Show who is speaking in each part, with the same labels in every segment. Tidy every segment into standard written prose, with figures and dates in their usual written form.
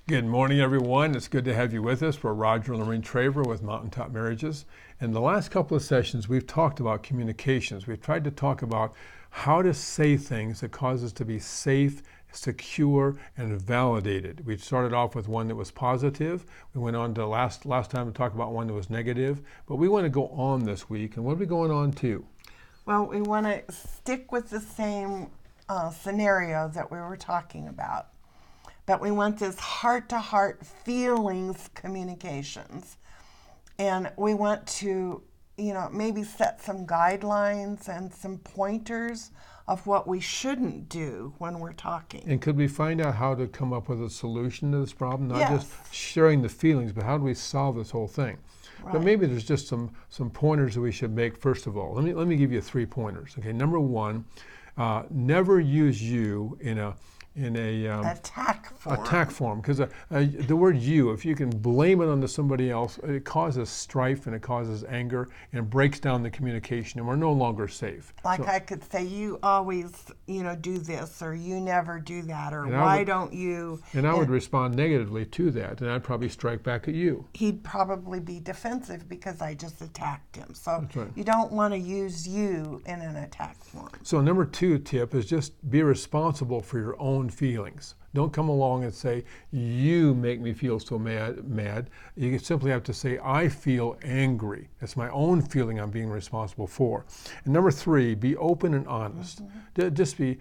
Speaker 1: Good morning, everyone. It's good to have you with us. We're Roger and Lorraine Traver with Mountaintop Marriages. In the last couple of sessions, we've talked about communications. We've tried to talk about how to say things that cause us to be safe, secure, and validated. We started off with one that was positive. We went on to last time to talk about one that was negative. But we want to go on this week. And what are we going on to?
Speaker 2: Well, we want to stick with the same scenario that we were talking about. But we want this heart-to-heart feelings communications. And we want to, maybe set some guidelines and some pointers of what we shouldn't do when we're talking.
Speaker 1: And could we find out how to come up with a solution to this problem? Not
Speaker 2: Yes.
Speaker 1: just sharing the feelings, but how do we solve this whole thing?
Speaker 2: Right.
Speaker 1: But maybe there's just some pointers that we should make first of all. Let me give you 3 pointers. Okay, number 1, never use you in a
Speaker 2: attack
Speaker 1: form, because the word you, if you can blame it onto somebody else, it causes strife and it causes anger and breaks down the communication, and we're no longer safe.
Speaker 2: Like I could say, you always, do this, or you never do that, or
Speaker 1: And
Speaker 2: why don't you?
Speaker 1: And I would respond negatively to that, and I'd probably strike back at you.
Speaker 2: He'd probably be defensive because I just attacked him. So
Speaker 1: That's right.
Speaker 2: You don't want to use you in an attack form.
Speaker 1: So number 2 tip is just be responsible for your own feelings. Don't come along and say, you make me feel so mad. You simply have to say, I feel angry. It's my own feeling I'm being responsible for. And number 3, be open and honest. Just be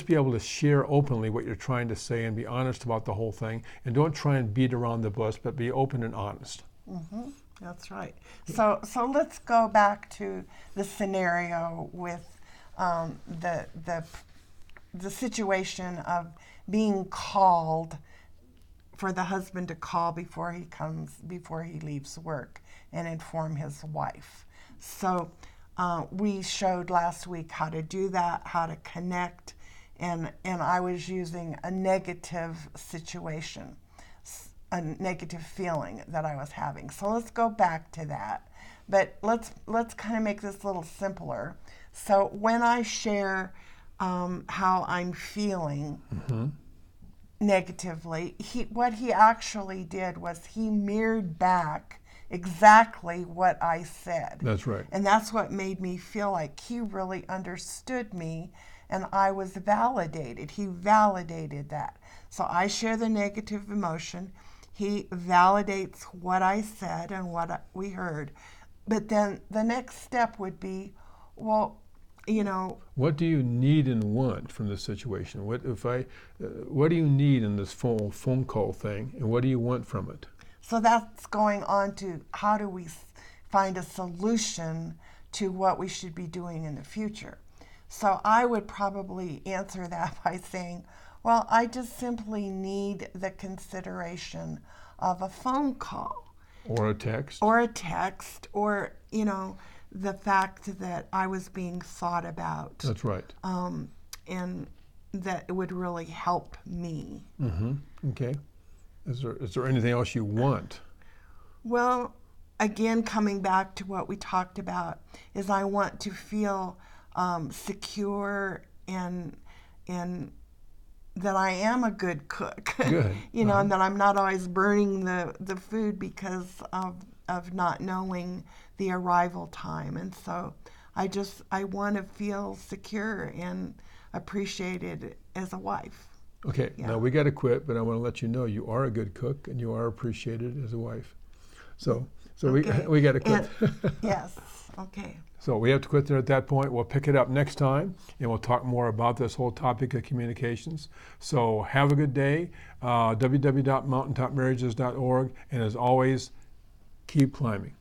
Speaker 1: able to share openly what you're trying to say and be honest about the whole thing. And don't try and beat around the bush, but be open and honest.
Speaker 2: Mm-hmm. That's right. So let's go back to the scenario with the situation of being called, for the husband to call before he leaves work and inform his wife. So we showed last week how to do that, how to connect, and I was using a negative situation, a negative feeling that I was having. So let's go back to that. But let's kind of make this a little simpler. So when I share how I'm feeling negatively, what he actually did was he mirrored back exactly what I said.
Speaker 1: That's right.
Speaker 2: And that's what made me feel like he really understood me and I was validated. He validated that. So I share the negative emotion. He validates what I said and what we heard. But then the next step would be, well,
Speaker 1: what do you need and want from this situation? What do you need in this phone call thing, and what do you want from it?
Speaker 2: So that's going on to how do we find a solution to what we should be doing in the future. So I would probably answer that by saying, well, I just simply need the consideration of a phone call.
Speaker 1: Or a text.
Speaker 2: Or the fact that I was being thought about.
Speaker 1: That's right.
Speaker 2: And that it would really help me.
Speaker 1: Mm-hmm. Okay. Is there anything else you want?
Speaker 2: Well, again, coming back to what we talked about, is I want to feel secure and that I am a good cook.
Speaker 1: Good.
Speaker 2: And that I'm not always burning the food because of not knowing the arrival time. And so I want to feel secure and appreciated as a wife.
Speaker 1: Okay, Now we got to quit, but I want to let you know you are a good cook and you are appreciated as a wife. So
Speaker 2: Okay.
Speaker 1: we got to quit.
Speaker 2: Yes, okay.
Speaker 1: So we have to quit there at that point. We'll pick it up next time, and we'll talk more about this whole topic of communications. So have a good day, www.mountaintopmarriages.org, and as always, keep climbing.